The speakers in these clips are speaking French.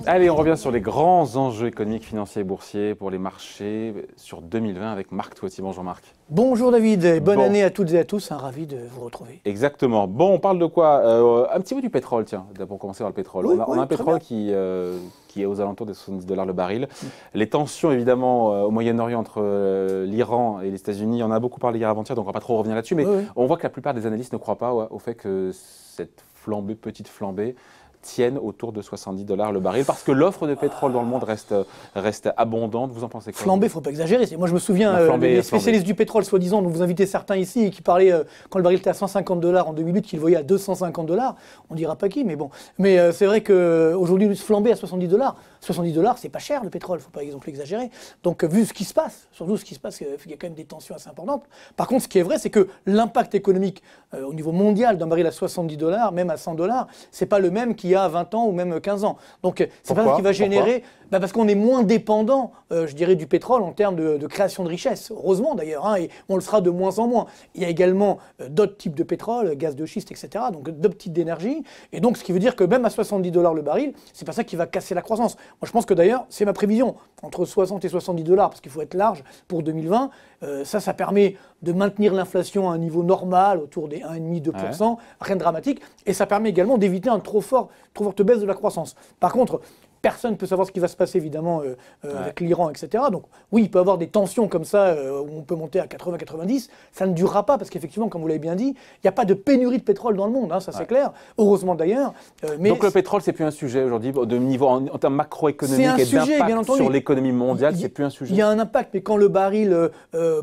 Allez, on revient sur les grands enjeux économiques, financiers et boursiers pour les marchés sur 2020 avec Marc Toiti. Bonjour Marc. Bonjour David, et bonne année à toutes et à tous, ravi de vous retrouver. Exactement. Bon, on parle de quoi? Un petit peu du pétrole, tiens, pour commencer par le pétrole. Oui, on a un pétrole qui est aux alentours des 70 $ le baril. Les tensions, évidemment, au Moyen-Orient entre l'Iran et les États-Unis, on en a beaucoup parlé hier avant-hier, donc on ne va pas trop revenir là-dessus, mais on voit que la plupart des analystes ne croient pas au fait que cette flambée, petite flambée, tiennent autour de 70 $ le baril, parce que l'offre de pétrole dans le monde reste abondante. Vous en pensez quoi? Flambée, il ne faut pas exagérer. Moi, je me souviens, les spécialistes du pétrole, soi-disant, dont vous invitez certains ici, et qui parlaient, quand le baril était à 150 $ en 2008, qu'ils le voyaient à 250 $. On ne dira pas qui, mais bon. Mais c'est vrai qu'aujourd'hui, flambée à 70 $, 70 $, c'est pas cher le pétrole, il ne faut pas exemple exagérer. Donc, vu ce qui se passe, surtout ce qui se passe, il y a quand même des tensions assez importantes. Par contre, ce qui est vrai, c'est que l'impact économique au niveau mondial d'un baril à 70 $, même à 100 $, c'est pas le même qu'il y a 20 ans ou même 15 ans. Donc, c'est pas ça qui va générer... parce qu'on est moins dépendant, je dirais, du pétrole en termes de création de richesse. Heureusement d'ailleurs, et on le sera de moins en moins. Il y a également d'autres types de pétrole, gaz de schiste, etc. Donc d'autres types d'énergie. Et donc ce qui veut dire que même à 70 $ le baril, c'est pas ça qui va casser la croissance. Moi je pense que d'ailleurs, c'est ma prévision, entre 60 et 70 $, parce qu'il faut être large pour 2020. Ça permet de maintenir l'inflation à un niveau normal, autour des 1,5-2%, rien de dramatique. Et ça permet également d'éviter une trop forte baisse de la croissance. Par contre, personne ne peut savoir ce qui va se passer, évidemment, avec l'Iran, etc. Donc, oui, il peut y avoir des tensions comme ça, où on peut monter à 80-90. Ça ne durera pas, parce qu'effectivement, comme vous l'avez bien dit, il n'y a pas de pénurie de pétrole dans le monde, ça c'est clair. Heureusement d'ailleurs. Donc, le pétrole, c'est plus un sujet aujourd'hui, de niveau en termes macroéconomiques et d'impact sur l'économie mondiale, c'est plus un sujet. Il y a un impact, mais quand le baril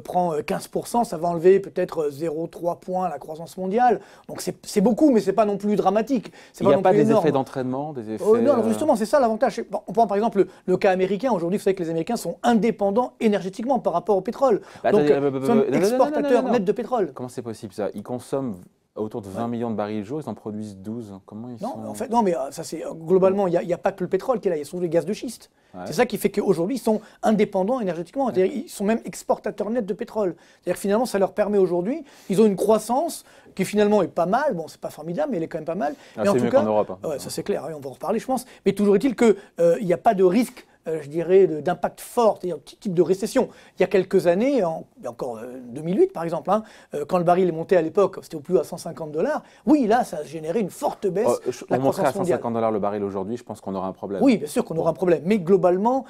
prend 15%, ça va enlever peut-être 0,3 points à la croissance mondiale. Donc, c'est beaucoup, mais ce n'est pas non plus dramatique. Il n'y a pas des effets d'entraînement, des effets... non, alors justement, c'est ça l'avantage. On prend par exemple le cas américain. Aujourd'hui, vous savez que les Américains sont indépendants énergétiquement par rapport au pétrole. Donc, ils sont exportateurs nets de pétrole. Comment c'est possible ça? Ils consomment autour de 20 millions de barils jour, ils en produisent 12. Comment ils sont... En fait, non, mais ça c'est globalement, il n'y a pas que le pétrole qui est là, il y a surtout les gaz de schiste. C'est ça qui fait qu'aujourd'hui, ils sont indépendants énergétiquement. Ils sont même exportateurs nets de pétrole. C'est-à-dire que finalement, ça leur permet aujourd'hui, ils ont une croissance qui finalement est pas mal. Bon, c'est pas formidable, mais elle est quand même pas mal. C'est mieux qu'en Europe. Ça c'est clair, on va en reparler, je pense. Mais toujours est-il qu'il n'y a pas de risque, je dirais, d'impact fort, c'est-à-dire type de récession. Il y a quelques années, encore 2008 par exemple, quand le baril est monté à l'époque, c'était au plus à 150 $. Oui, là, ça a généré une forte baisse. On monterait à 150 $ le baril aujourd'hui, je pense qu'on aura un problème. Oui, bien sûr qu'on aura un problème. Mais globalement,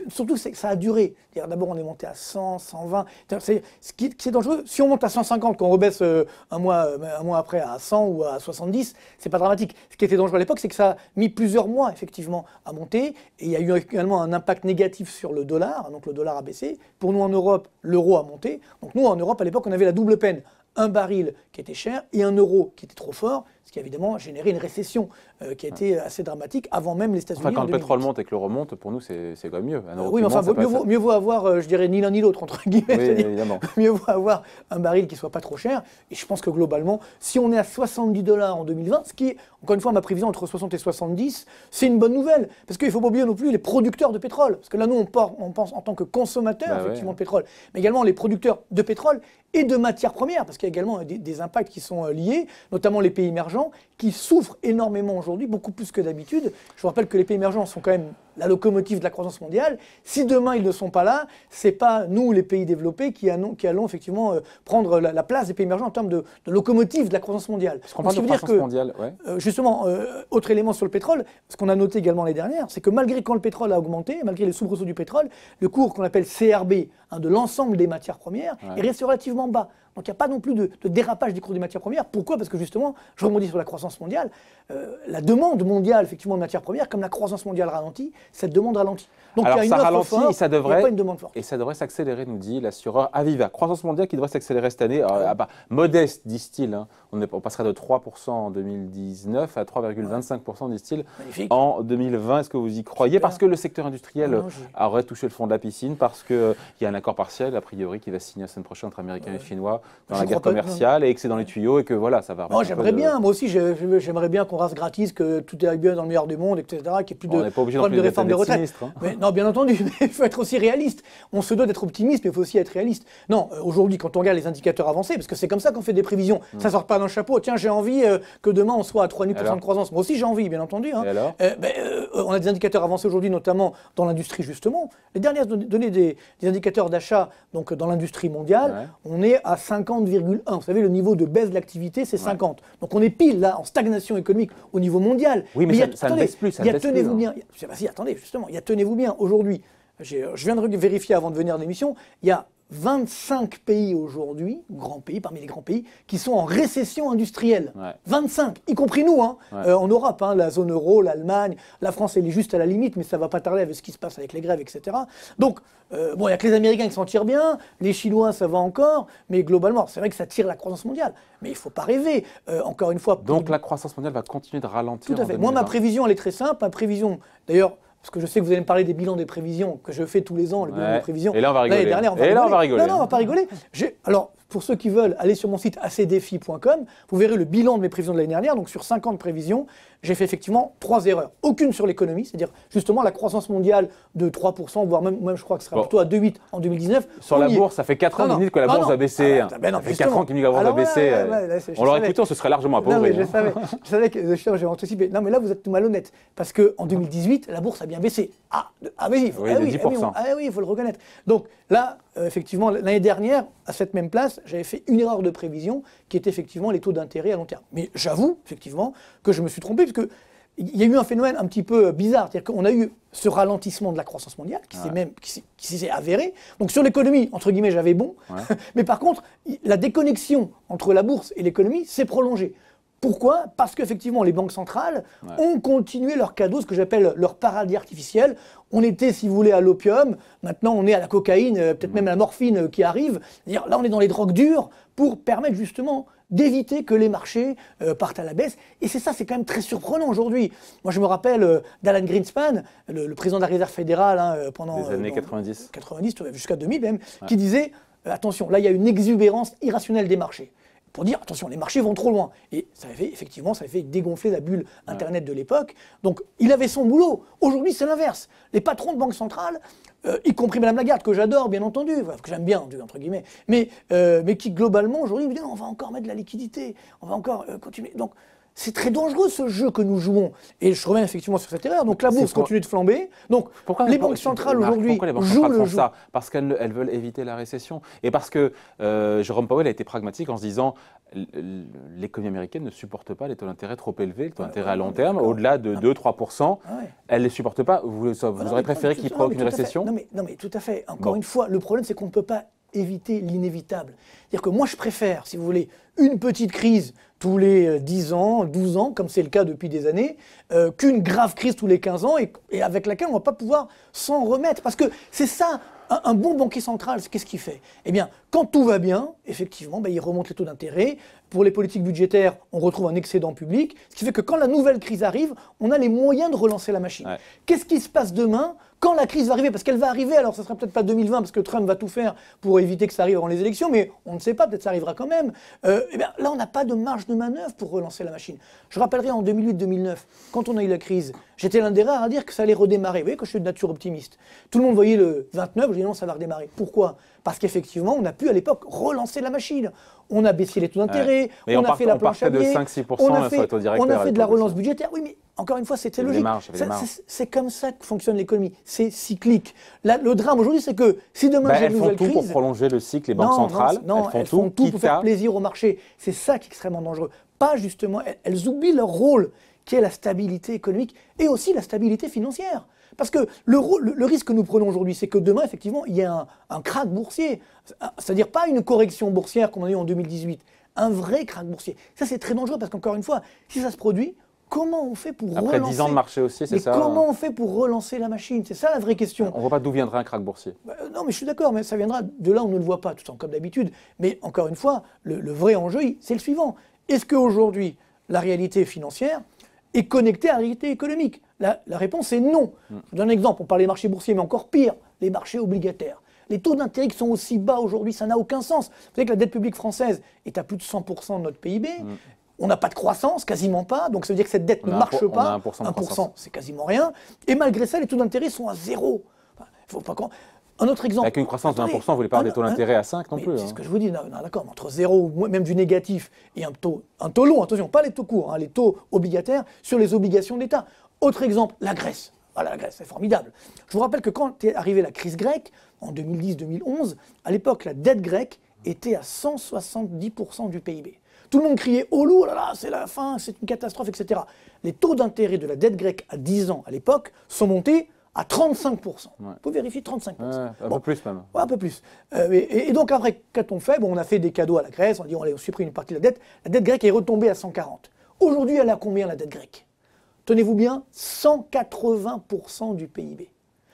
surtout, ça a duré. D'abord, on est monté à 100, 120. Ce qui est dangereux, si on monte à 150, qu'on rebaisse un mois après à 100 ou à 70, c'est pas dramatique. Ce qui était dangereux à l'époque, c'est que ça a mis plusieurs mois, effectivement, à monter. Et il y a eu également un impact négatif sur le dollar. Donc le dollar a baissé. Pour nous, en Europe, l'euro a monté. Donc nous, en Europe, à l'époque, on avait la double peine. Un baril qui était cher et un euro qui était trop fort, ce qui a évidemment généré une récession qui a été assez dramatique avant même les États-Unis. Enfin, quand le pétrole monte et que l'euro monte, pour nous, c'est quand même mieux. Oui, mais enfin, mieux vaut avoir, je dirais, ni l'un ni l'autre, entre guillemets. Oui, évidemment. Mieux vaut avoir un baril qui ne soit pas trop cher. Et je pense que globalement, si on est à 70 $ en 2020, ce qui est, encore une fois, ma prévision entre 60 et 70, c'est une bonne nouvelle. Parce qu'il ne faut pas oublier non plus les producteurs de pétrole. Parce que là, nous, on pense en tant que consommateurs, effectivement, de pétrole. Mais également les producteurs de pétrole et de matières premières. Parce qu'il y a également des impacts qui sont liés, notamment les pays émergents, qui souffrent énormément aujourd'hui, beaucoup plus que d'habitude. Je vous rappelle que les pays émergents sont quand même la locomotive de la croissance mondiale. Si demain ils ne sont pas là, c'est pas nous, les pays développés, qui allons effectivement prendre la place des pays émergents en termes de locomotive de la croissance mondiale. Parce qu'on parle de croissance mondiale, justement, autre élément sur le pétrole, ce qu'on a noté également l'année dernière, c'est que malgré quand le pétrole a augmenté, malgré les soubresauts du pétrole, le cours qu'on appelle CRB, de l'ensemble des matières premières, est resté relativement bas. Donc il n'y a pas non plus de dérapage des cours des matières premières. Pourquoi? Parce que justement, je rebondis sur la croissance mondiale, la demande mondiale effectivement de matières premières, comme la croissance mondiale ralentit, cette demande ralentit. Donc alors, il y a une offre forte, ça devrait, pas une demande forte. Et ça devrait s'accélérer, nous dit l'assureur Aviva. Croissance mondiale qui devrait s'accélérer cette année, modeste, disent-ils. On passerait de 3% en 2019 à 3,25%, disent-ils, en 2020. Est-ce que vous y croyez? Parce que le secteur industriel aurait touché le fond de la piscine, parce qu'il y a un accord partiel, a priori, qui va se signer la semaine prochaine entre Américains et Chinois dans la guerre commerciale, et que c'est dans les tuyaux, et que voilà, ça va... Moi, j'aimerais bien, moi aussi, j'aimerais bien qu'on rase gratis, que tout aille bien dans le meilleur des mondes, etc., qu'il n'y ait plus de problème de réforme des retraites. Sinistre, hein. Mais, non, bien entendu, mais il faut être aussi réaliste. On se doit d'être optimiste, mais il faut aussi être réaliste. Non, aujourd'hui, quand on regarde les indicateurs avancés, parce que c'est comme ça qu'on fait des prévisions, ça sort pas d'un chapeau. Tiens, j'ai envie que demain on soit à 3,5% de croissance. Moi aussi, j'ai envie, bien entendu. Hein. Et alors on a des indicateurs avancés aujourd'hui, notamment dans l'industrie, justement. Les dernières données des indicateurs d'achat, donc dans l'industrie mondiale, on est à 50,1. Vous savez, le niveau de baisse de l'activité, c'est 50. Donc on est pile là en stagnation économique au niveau mondial. Oui, mais ça ne baisse plus. Tenez-vous bien. Si, attendez, justement, il y a tenez-vous bien. Aujourd'hui, je viens de vérifier avant de venir à l'émission, il y a 25 pays aujourd'hui, grands pays, parmi les grands pays, qui sont en récession industrielle. 25, y compris nous, hein, en Europe, hein, la zone euro, l'Allemagne, la France, elle est juste à la limite, mais ça ne va pas tarder avec ce qui se passe avec les grèves, etc. Donc, il n'y a que les Américains qui s'en tirent bien, les Chinois, ça va encore, mais globalement, c'est vrai que ça tire la croissance mondiale. Mais il ne faut pas rêver, encore une fois. Donc la croissance mondiale va continuer de ralentir. Tout à fait. Moi, ma prévision, elle est très simple. Ma prévision, d'ailleurs, parce que je sais que vous allez me parler des bilans des prévisions que je fais tous les ans, le bilan des prévisions. Et là, on va rigoler. Dernière, on va rigoler. Non, on va pas rigoler. Alors, pour ceux qui veulent aller sur mon site acdfi.com, vous verrez le bilan de mes prévisions de l'année dernière. Donc, sur 50 prévisions, j'ai fait effectivement 3 erreurs. Aucune sur l'économie, c'est-à-dire justement la croissance mondiale de 3%, voire même je crois que ce sera plutôt à 2,8 en 2019. Sur la bourse, ça fait 4 ans que la bourse a baissé. Ça fait 4 ans qu'il dit que la bourse a baissé. On l'aurait écouté, on se serait largement appauvri. Je savais que j'ai anticipé. Non, mais là, vous êtes tout malhonnête. Parce qu'en 2018, la bourse a bien baissé. Oui, il faut le reconnaître. Donc là, effectivement, l'année dernière, à cette même place, j'avais fait une erreur de prévision qui était effectivement les taux d'intérêt à long terme. Mais j'avoue, effectivement, que je me suis trompé, parce qu'il y a eu un phénomène un petit peu bizarre. C'est-à-dire qu'on a eu ce ralentissement de la croissance mondiale qui s'est avéré. Donc sur l'économie, entre guillemets, j'avais bon. Mais par contre, la déconnexion entre la bourse et l'économie s'est prolongée. Pourquoi ? Parce qu'effectivement, les banques centrales ont continué leur cadeau, ce que j'appelle leur paradis artificiel. On était, si vous voulez, à l'opium. Maintenant, on est à la cocaïne, peut-être même à la morphine qui arrive. C'est-à-dire, là, on est dans les drogues dures pour permettre justement d'éviter que les marchés partent à la baisse. Et c'est ça, c'est quand même très surprenant aujourd'hui. Moi, je me rappelle d'Alan Greenspan, le président de la Réserve fédérale pendant les années 90, jusqu'à 2000 même, qui disait attention, là, il y a une exubérance irrationnelle des marchés. Pour dire, attention, les marchés vont trop loin. Et ça avait fait dégonfler la bulle Internet de l'époque. Donc, il avait son boulot. Aujourd'hui, c'est l'inverse. Les patrons de banques centrales, y compris Mme Lagarde, que j'adore, bien entendu, que j'aime bien, entre guillemets, mais qui, globalement, aujourd'hui, me disent, on va encore mettre de la liquidité, on va encore continuer. Donc, c'est très dangereux ce jeu que nous jouons. Et je reviens effectivement sur cette erreur. Donc la bourse continue de flamber. Donc les banques centrales aujourd'hui jouent le jeu. Parce qu'elles veulent éviter la récession. Et parce que Jérôme Powell a été pragmatique en se disant l'économie américaine ne supporte pas les taux d'intérêt trop élevés, les taux d'intérêt à long terme, au-delà de 2-3%. Elle ne les supporte pas. Vous aurez préféré qu'il provoque une récession ? Non mais tout à fait. Encore une fois, le problème c'est qu'on ne peut pas éviter l'inévitable. C'est-à-dire que moi je préfère, si vous voulez, une petite crise tous les 10 ans, 12 ans, comme c'est le cas depuis des années, qu'une grave crise tous les 15 ans et avec laquelle on ne va pas pouvoir s'en remettre. Parce que c'est ça, un bon banquier central, qu'est-ce qu'il fait ? Eh bien, quand tout va bien, effectivement, il remonte les taux d'intérêt. Pour les politiques budgétaires, on retrouve un excédent public, ce qui fait que quand la nouvelle crise arrive, on a les moyens de relancer la machine. Qu'est-ce qui se passe demain ? Quand la crise va arriver, parce qu'elle va arriver, alors ça ne sera peut-être pas 2020, parce que Trump va tout faire pour éviter que ça arrive avant les élections, mais on ne sait pas, peut-être ça arrivera quand même. Eh bien, là, on n'a pas de marge de manœuvre pour relancer la machine. Je rappellerai en 2008-2009, quand on a eu la crise, j'étais l'un des rares à dire que ça allait redémarrer. Vous voyez, quand je suis de nature optimiste. Tout le monde voyait le 29, je dis non, ça va redémarrer. Pourquoi ? Parce qu'effectivement, on a pu à l'époque relancer la machine. On a baissé les taux d'intérêt, on a fait la planche à billets, on a fait de la relance budgétaire. Oui, mais encore une fois, c'était logique. C'est comme ça que fonctionne l'économie. C'est cyclique. Le drame aujourd'hui, c'est que si demain j'ai une nouvelle crise... Elles font tout pour prolonger le cycle, les banques centrales. Non, elles font tout pour faire plaisir au marché. C'est ça qui est extrêmement dangereux. Pas justement, elles oublient leur rôle, qui est la stabilité économique et aussi la stabilité financière. Parce que le risque que nous prenons aujourd'hui, c'est que demain, effectivement, il y ait un krach boursier. C'est-à-dire pas une correction boursière comme on a eu en 2018, un vrai krach boursier. Ça, c'est très dangereux parce qu'encore une fois, si ça se produit, comment on fait pour relancer... Après 10 ans de marché aussi, c'est ça. Comment on fait pour relancer la machine ? C'est ça la vraie question. On ne voit pas d'où viendra un krach boursier. Non, mais je suis d'accord, mais ça viendra de là, on ne le voit pas, tout en comme d'habitude. Mais encore une fois, le vrai enjeu, c'est le suivant. Est-ce qu'aujourd'hui, la réalité financière est connectée à la réalité économique ? La réponse est non. Je vous donne un exemple, on parle des marchés boursiers, mais encore pire, les marchés obligataires. Les taux d'intérêt qui sont aussi bas aujourd'hui, ça n'a aucun sens. Vous savez que la dette publique française est à plus de 100% de notre PIB. On n'a pas de croissance, quasiment pas, donc ça veut dire que cette dette ne marche pas. On a 1%, c'est quasiment rien. Et malgré ça, les taux d'intérêt sont à 0. Enfin, faut pas un autre exemple. Avec une croissance de 1%, vous ne voulez pas des taux d'intérêt à 5 non plus. C'est ce que je vous dis, non, d'accord, entre 0 ou même du négatif et un taux long, attention, pas les taux courts, les taux obligataires sur les obligations d'État. Autre exemple, la Grèce. Voilà, la Grèce, c'est formidable. Je vous rappelle que quand est arrivée la crise grecque, en 2010-2011, à l'époque, la dette grecque était à 170% du PIB. Tout le monde criait « Oh là là, c'est la fin, c'est une catastrophe, etc. » Les taux d'intérêt de la dette grecque à 10 ans, à l'époque, sont montés à 35%. Vous pouvez vérifier, 35%. Un peu plus même. Ouais, un peu plus. Et donc après, qu'a-t-on fait? On a fait des cadeaux à la Grèce, on a dit on supprime une partie de la dette. La dette grecque est retombée à 140. Aujourd'hui, elle a combien la dette grecque? Tenez-vous bien, 180% du PIB.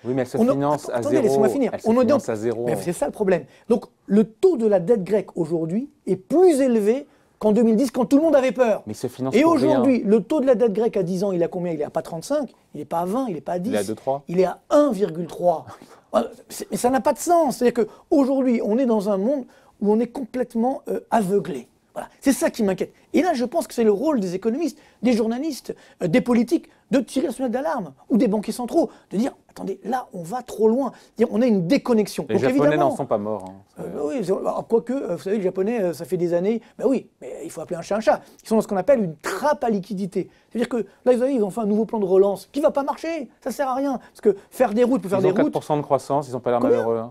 Oui, mais elle se finance à zéro. Laissez-moi finir. Elle se finance à zéro. C'est ça le problème. Donc le taux de la dette grecque aujourd'hui est plus élevé qu'en 2010, quand tout le monde avait peur. Mais il se finance Et pour rien. aujourd'hui, le taux de la dette grecque à 10 ans, il est à combien? Il est à pas 35, il n'est pas à 20, il n'est pas à 10. Il est à 2,3. Il est à 1,3. Mais ça n'a pas de sens. C'est-à-dire qu'aujourd'hui, on est dans un monde où on est complètement aveuglé. Voilà. C'est ça qui m'inquiète. Et là, je pense que c'est le rôle des économistes, des journalistes, des politiques, de tirer la sonnette d'alarme, ou des banquiers centraux, de dire, attendez, là, on va trop loin. On a une déconnexion. Les Japonais n'en sont pas morts. Oui, quoique, vous savez, les Japonais, ça fait des années, ben oui, mais il faut appeler un chat un chat. Ils sont dans ce qu'on appelle une trappe à liquidité. C'est-à-dire que là, ils ont fait un nouveau plan de relance qui ne va pas marcher, ça ne sert à rien. Parce que faire des routes pour faire des routes... Ils ont 4% de croissance, ils n'ont pas l'air malheureux.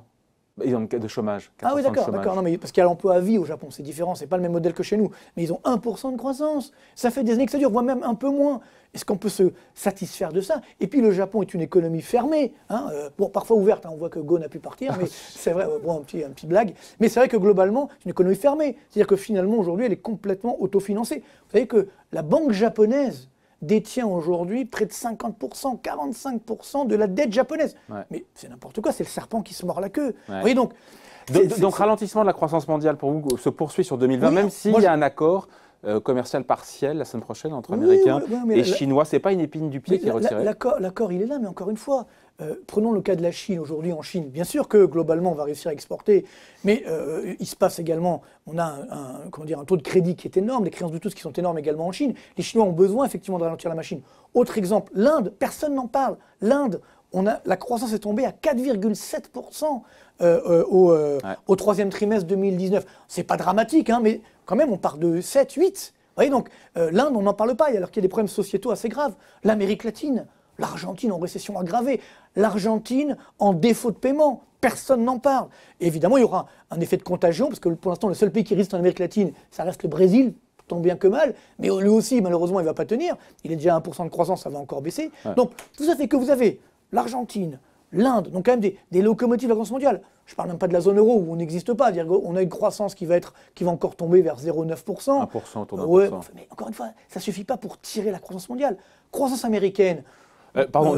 Ils ont de chômage. Ah oui, d'accord. Non, mais parce qu'il y a l'emploi à vie au Japon, c'est différent, c'est pas le même modèle que chez nous. Mais ils ont 1% de croissance. Ça fait des années que ça dure, voire même un peu moins. Est-ce qu'on peut se satisfaire de ça? Et puis le Japon est une économie fermée, parfois ouverte. On voit que Go n'a pu partir, mais c'est vrai, un petit blague. Mais c'est vrai que globalement, c'est une économie fermée. C'est-à-dire que finalement, aujourd'hui, elle est complètement autofinancée. Vous savez que la banque japonaise détient aujourd'hui près de 50%, 45% de la dette japonaise. Ouais. Mais c'est n'importe quoi, c'est le serpent qui se mord la queue. Ouais. Vous voyez, donc ralentissement de la croissance mondiale pour vous se poursuit sur 2020, oui, même s'il y a un accord commercial partiel la semaine prochaine entre Américains et Chinois. Ce n'est pas une épine du pied qui est retirée. L'accord, il est là, mais encore une fois, prenons le cas de la Chine aujourd'hui. En Chine, bien sûr que globalement, on va réussir à exporter, mais il se passe également, on a un taux de crédit qui est énorme, les créances de tous qui sont énormes également en Chine. Les Chinois ont besoin effectivement de ralentir la machine. Autre exemple, l'Inde, personne n'en parle. L'Inde, la croissance est tombée à 4,7% au troisième trimestre 2019. C'est pas dramatique, mais quand même, on part de 7, 8. Vous voyez, donc l'Inde, on n'en parle pas, alors qu'il y a des problèmes sociétaux assez graves. L'Amérique latine, l'Argentine en récession aggravée, l'Argentine en défaut de paiement, personne n'en parle. Et évidemment, il y aura un effet de contagion, parce que pour l'instant, le seul pays qui reste en Amérique latine, ça reste le Brésil, tant bien que mal, mais lui aussi, malheureusement, il ne va pas tenir. Il est déjà à 1% de croissance, ça va encore baisser. Ouais. Donc, tout ça fait que vous avez l'Argentine, l'Inde, donc quand même des locomotives de la croissance mondiale. Je ne parle même pas de la zone euro où on n'existe pas. On a une croissance qui va encore tomber vers 0,9%. 1% autour de 1%. Ouais, mais encore une fois, ça ne suffit pas pour tirer la croissance mondiale. Croissance américaine.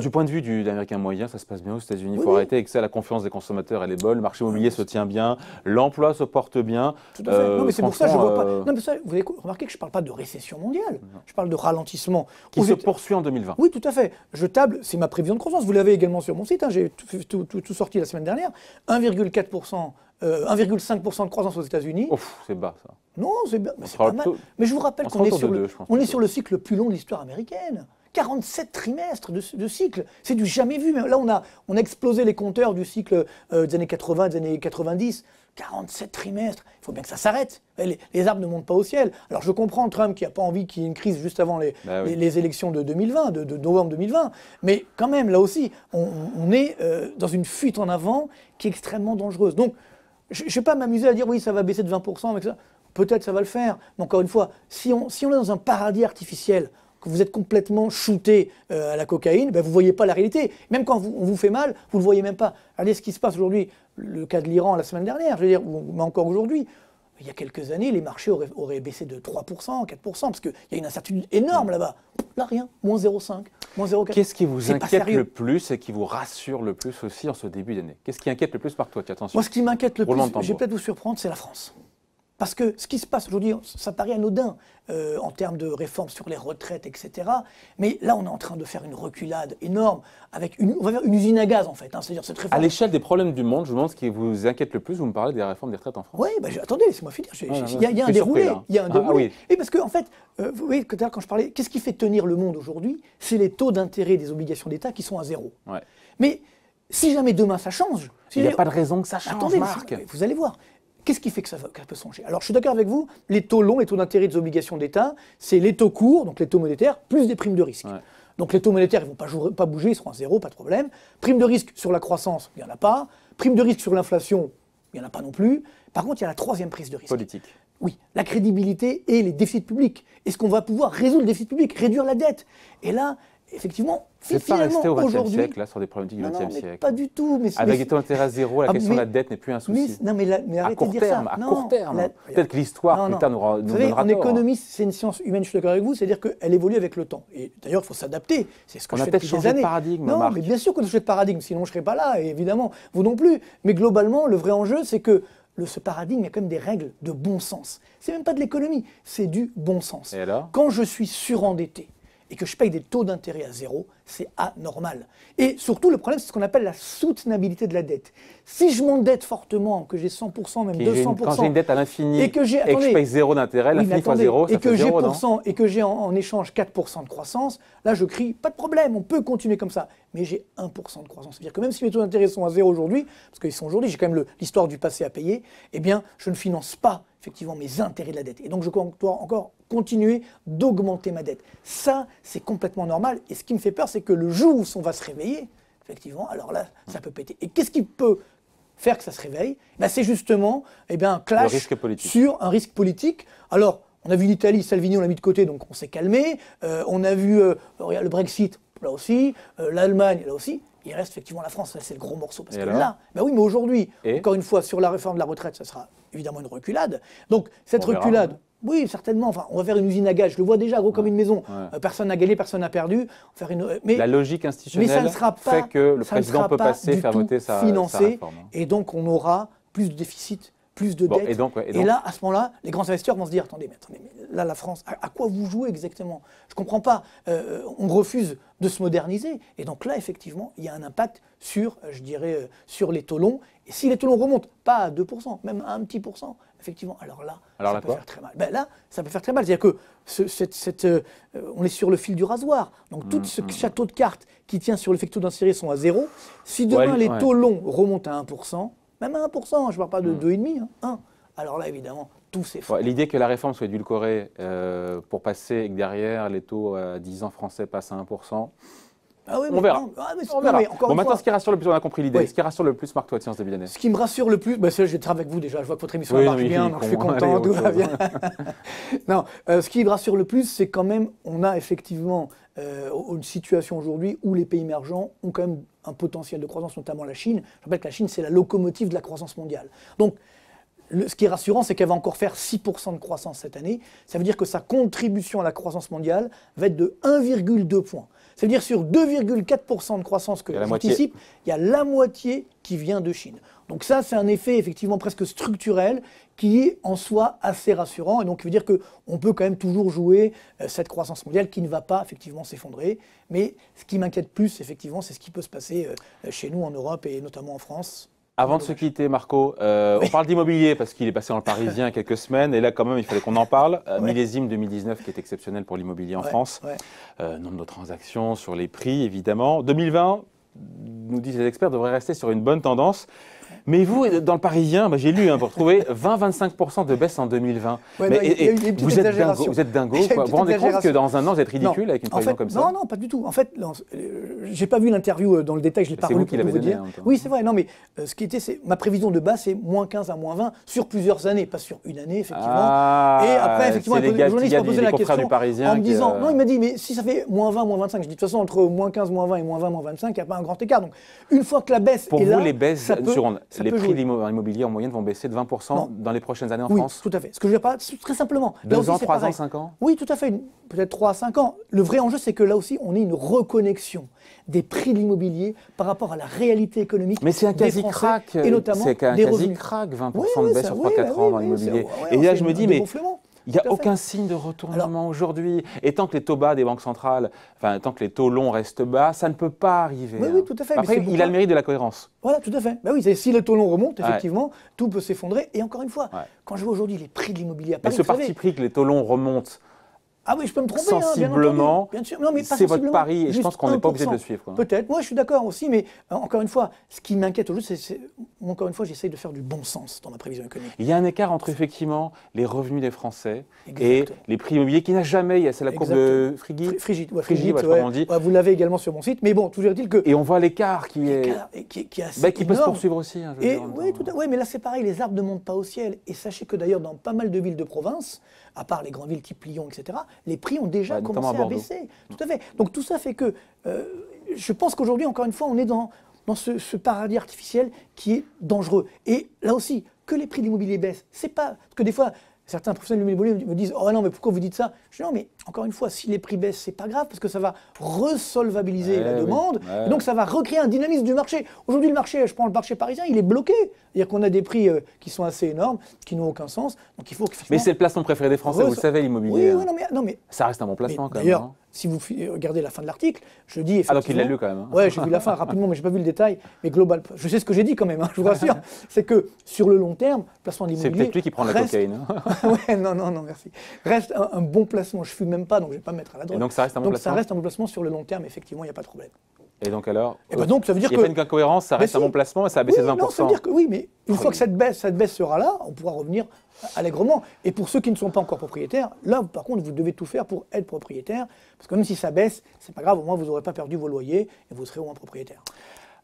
Du point de vue de l'Américain moyen, ça se passe bien aux États-Unis. Il faut arrêter avec ça, la confiance des consommateurs, elle est bonne, le marché immobilier se tient bien, l'emploi se porte bien. Tout à fait. Non, mais c'est pour ça que je ne vois pas. Non, mais ça, vous avez remarqué que je ne parle pas de récession mondiale, je parle de ralentissement. Qui se poursuit en 2020. Oui, tout à fait. Je table, c'est ma prévision de croissance. Vous l'avez également sur mon site, j'ai tout sorti la semaine dernière. 1,4%. 1,5% de croissance aux États-Unis. Ouf, c'est bas ça. Non, c'est bien, mais c'est pas mal. Mais je vous rappelle qu'on est sur le cycle le plus long de l'histoire américaine. 47 trimestres de cycle, c'est du jamais vu. Là, on a explosé les compteurs du cycle des années 80, des années 90. 47 trimestres, il faut bien que ça s'arrête. Les arbres ne montent pas au ciel. Alors je comprends Trump qui n'a pas envie qu'il y ait une crise juste avant les élections de 2020, de novembre 2020. Mais quand même, là aussi, on est dans une fuite en avant qui est extrêmement dangereuse. Donc, je ne vais pas m'amuser à dire oui, ça va baisser de 20% avec ça. Peut-être ça va le faire. Mais encore une fois, si on est dans un paradis artificiel, que vous êtes complètement shooté à la cocaïne, vous ne voyez pas la réalité. Même quand on vous fait mal, vous ne le voyez même pas. Regardez ce qui se passe aujourd'hui, le cas de l'Iran la semaine dernière, je veux dire, mais encore aujourd'hui. Il y a quelques années, les marchés auraient baissé de 3%, 4%, parce qu'il y a une incertitude énorme là-bas. Là, rien, moins 0,5, moins 0,4. Qu'est-ce qui vous inquiète le plus et qui vous rassure le plus aussi en ce début d'année? Qu'est-ce qui inquiète le plus par toi? Attention. Moi, ce qui m'inquiète le plus, je vais peut-être vous surprendre, c'est la France. Parce que ce qui se passe aujourd'hui, ça paraît anodin en termes de réformes sur les retraites, etc. Mais là, on est en train de faire une reculade énorme avec on va faire une usine à gaz, en fait. Hein, c'est-à-dire cette réforme. À l'échelle des problèmes du monde, je vous demande ce qui vous inquiète le plus. Vous me parlez des réformes des retraites en France. Oui, attendez, laissez-moi finir. Il y a un déroulé. Il y a un déroulé. Et parce que, en fait, vous voyez, tout à l'heure, quand je parlais, qu'est-ce qui fait tenir le monde aujourd'hui? C'est les taux d'intérêt des obligations d'État qui sont à 0. Ouais. Mais si jamais demain ça change... Il n'y a pas de raison que ça change, attendez, Marc. Vous allez voir. Qu'est-ce qui fait que ça peut changer? Alors, je suis d'accord avec vous, les taux longs, les taux d'intérêt des obligations d'État, c'est les taux courts, donc les taux monétaires, plus des primes de risque. Ouais. Donc, les taux monétaires, ils ne vont pas bouger, ils seront à 0, pas de problème. Prime de risque sur la croissance, il n'y en a pas. Prime de risque sur l'inflation, il n'y en a pas non plus. Par contre, il y a la troisième prise de risque. Politique. Oui, la crédibilité et les déficits publics. Est-ce qu'on va pouvoir résoudre le déficit public, réduire la dette? Et là, effectivement, c'est pas resté au XXe siècle, là, sur des problématiques du XXe siècle. Pas du tout. Avec les taux d'intérêt à 0, la question de la dette n'est plus un souci. Mais arrêtez de dire ça. À court terme. Peut-être que l'histoire, plus tard, nous donnera tort. En économie, c'est une science humaine, je suis d'accord avec vous, c'est-à-dire qu'elle évolue avec le temps. Et d'ailleurs, il faut s'adapter. C'est ce que je fais depuis des années. On a peut-être changé de paradigme, Non, Marc. mais bien sûr qu'on a changé de paradigme, sinon je ne serais pas là, et évidemment, vous non plus. Mais globalement, le vrai enjeu, c'est que ce paradigme, il y a quand même des règles de bon sens. C'est même pas de l'économie, c'est du bon sens. Et alors ? Quand je suis surendetté, et que je paye des taux d'intérêt à 0, c'est anormal. Et surtout, le problème, c'est ce qu'on appelle la soutenabilité de la dette. Si je m'endette fortement, que j'ai 100%, même 200%... Quand j'ai une dette à l'infini et que je paye 0 d'intérêt, l'infini fois 0, ça fait 0, non ? Et que j'ai en échange 4% de croissance, là, je crie, pas de problème, on peut continuer comme ça. Mais j'ai 1% de croissance. C'est-à-dire que même si mes taux d'intérêt sont à 0 aujourd'hui, parce qu'ils sont aujourd'hui, j'ai quand même l'histoire du passé à payer, eh bien, je ne finance pas effectivement mes intérêts de la dette. Et donc, je dois encore continuer d'augmenter ma dette. Ça, c'est complètement normal. Et ce qui me fait peur, c'est que le jour où on va se réveiller, effectivement, alors là, ça peut péter. Et qu'est-ce qui peut faire que ça se réveille? C'est justement un clash sur un risque politique. Alors, on a vu l'Italie, Salvini, on l'a mis de côté, donc on s'est calmé. On a vu le Brexit, là aussi. L'Allemagne, là aussi. Il reste effectivement la France, c'est le gros morceau. Parce que là, oui, mais aujourd'hui, encore une fois, sur la réforme de la retraite, ça sera évidemment une reculade. Donc, cette reculade, oui, certainement. Enfin, on va faire une usine à gaz. Je le vois déjà, gros comme une maison. Personne n'a gagné, personne n'a perdu. On va faire la logique institutionnelle fait que le président peut passer, faire voter sa réforme. Et donc, on aura plus de déficit, plus de dettes. Et là, à ce moment-là, les grands investisseurs vont se dire, attendez, mais là, la France, à quoi vous jouez exactement? Je ne comprends pas. On refuse de se moderniser. Et donc là, effectivement, il y a un impact sur, je dirais, sur les taux longs. Et si les taux longs remontent, pas à 2%, même à un petit pourcent, effectivement, alors là, ça peut faire très mal. Là, ça peut faire très mal. C'est-à-dire que on est sur le fil du rasoir. Donc tout ce château de cartes qui tient sur l'effectif d'intérêt sont à 0. Si demain, les taux longs remontent à 1%, même à 1%, je ne parle pas de 2,5%, 1%. Alors là, évidemment, tout s'effondre. L'idée que la réforme soit édulcorée pour passer et que derrière, les taux à 10 ans français passent à 1%, on verra. Maintenant, ce qui rassure le plus, on a compris l'idée. Ce qui rassure le plus, Marc, toi, de Sciences Début d'année. Ce qui me rassure le plus, je vais être avec vous déjà. Je vois que votre émission marche bien, donc je suis content, tout va bien. Non, ce qui me rassure le plus, c'est quand même, on a effectivement une situation aujourd'hui où les pays émergents ont quand même un potentiel de croissance, notamment la Chine. Je rappelle que la Chine, c'est la locomotive de la croissance mondiale. Donc, ce qui est rassurant, c'est qu'elle va encore faire 6% de croissance cette année. Ça veut dire que sa contribution à la croissance mondiale va être de 1,2 points. Ça veut dire sur 2,4% de croissance que j'anticipe, il y a la moitié qui vient de Chine. Donc ça, c'est un effet effectivement presque structurel qui est en soi assez rassurant. Et donc, il veut dire qu'on peut quand même toujours jouer cette croissance mondiale qui ne va pas effectivement s'effondrer. Mais ce qui m'inquiète plus, effectivement, c'est ce qui peut se passer chez nous en Europe et notamment en France. Avant de se quitter, Marco, on parle d'immobilier parce qu'il est passé dans le Parisien il y a quelques semaines et là quand même il fallait qu'on en parle. Millésime 2019 qui est exceptionnel pour l'immobilier en France. Nombre de transactions sur les prix évidemment. 2020, nous disent les experts, devrait rester sur une bonne tendance. Mais vous, dans le Parisien, j'ai lu pour trouver 20-25% de baisse en 2020. Vous êtes dingo. Vous vous rendez compte que dans un an, vous êtes ridicule avec une prévision comme ça? Non, pas du tout. En fait, j'ai pas vu l'interview dans le détail, je l'ai pas relu pour vous dire. Oui, c'est vrai. Non, mais ce qui était, ma prévision de base, c'est -15 à -20 sur plusieurs années, pas sur une année, effectivement. Et après, effectivement, le journaliste m'a posé la question en me disant, non, il m'a dit, mais si ça fait -20, -25, je dis de toute façon, entre -15, -20 et -20, -25, il n'y a pas un grand écart. Donc, une fois que la baisse pour est là, vous, les baisses les prix de l'immobilier en moyenne vont baisser de 20% dans les prochaines années en France? Oui, tout à fait. Ce que je veux dire, très simplement. 2 ans, 3 ans, 5 ans? Oui, tout à fait. Peut-être 3 à 5 ans. Le vrai enjeu, c'est que là aussi, on ait une reconnexion des prix de l'immobilier par rapport à la réalité économique. Mais c'est un quasi-crack. Et notamment c'est un quasi-crack, 20% de baisse sur 3-4 ans dans l'immobilier. Et là, je me dis, mais il n'y a aucun signe de retournement aujourd'hui. Et tant que les taux bas des banques centrales, enfin, tant que les taux longs restent bas, ça ne peut pas arriver. Oui, tout à fait. Après, il a le mérite de la cohérence. Voilà, tout à fait. Ben oui, si les taux longs remontent, effectivement, tout peut s'effondrer. Et encore une fois, quand je vois aujourd'hui les prix de l'immobilier à Paris, mais ce parti pris que les taux longs remontent, ah oui, je peux me tromper, sensiblement, bien sûr. Non, mais c'est votre pari et je pense qu'on n'est pas obligé de le suivre. Peut-être, moi je suis d'accord aussi, mais encore une fois, ce qui m'inquiète aujourd'hui, c'est encore une fois, j'essaye de faire du bon sens dans ma prévision économique. Il y a un écart entre effectivement les revenus des Français et les prix immobiliers qui n'a jamais, c'est la courbe de Frigide, on dit. Vous l'avez également sur mon site, mais bon, toujours est-il que... Et on voit l'écart qui est assez qui peut se poursuivre aussi. Oui, mais là c'est pareil, les arbres ne montent pas au ciel. Et sachez que d'ailleurs, dans pas mal de villes de province, à part les grandes villes type Lyon, etc., les prix ont déjà commencé à baisser. Tout à fait. Donc tout ça fait que je pense qu'aujourd'hui, encore une fois, on est dans ce paradis artificiel qui est dangereux. Et là aussi, que les prix de l'immobilier baissent, c'est pas... Parce que des fois, certains professionnels de l'immobilier me disent « Oh non, mais pourquoi vous dites ça ?» Je dis « Non, mais encore une fois, si les prix baissent, c'est pas grave, parce que ça va resolvabiliser la demande, et donc ça va recréer un dynamisme du marché. » Aujourd'hui, le marché, je prends le marché parisien, il est bloqué. C'est-à-dire qu'on a des prix qui sont assez énormes, qui n'ont aucun sens. Donc il faut que... Mais c'est le placement préféré des Français, vous le savez, l'immobilier. Oui, non, mais... Ça reste un bon placement quand même. D'ailleurs, si vous regardez la fin de l'article, je dis effectivement... Ah, donc il l'a lu quand même. Hein. Oui, j'ai vu la fin rapidement, mais je n'ai pas vu le détail. Mais global, je sais ce que j'ai dit quand même, je vous rassure. C'est que sur le long terme, placement d'immobilier... C'est peut-être lui qui prend la cocaïne. Ouais, non, merci. Reste un bon placement. Je ne fume même pas, donc je ne vais pas me mettre à la drogue. Et donc ça reste un bon placement. Ça reste un bon placement sur le long terme, effectivement, il n'y a pas de problème. Et donc alors, donc, ça veut dire il n'y a pas une incohérence, ça reste un bon placement et ça a baissé de 20%. Non, ça veut dire que oui, mais une fois que cette baisse sera là, on pourra revenir allègrement. Et pour ceux qui ne sont pas encore propriétaires, là, par contre, vous devez tout faire pour être propriétaire, parce que même si ça baisse, c'est pas grave, au moins vous n'aurez pas perdu vos loyers et vous serez au moins propriétaire.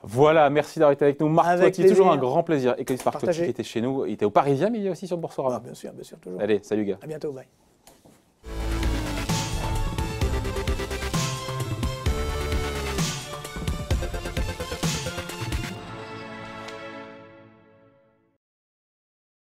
Voilà, merci d'avoir été avec nous. Marc Toiti, toujours un grand plaisir. Économiste Marc Toiti qui était chez nous, il était au Parisien, mais il est aussi sur Boursorama. Bien sûr, toujours. Allez, salut gars. À bientôt, bye.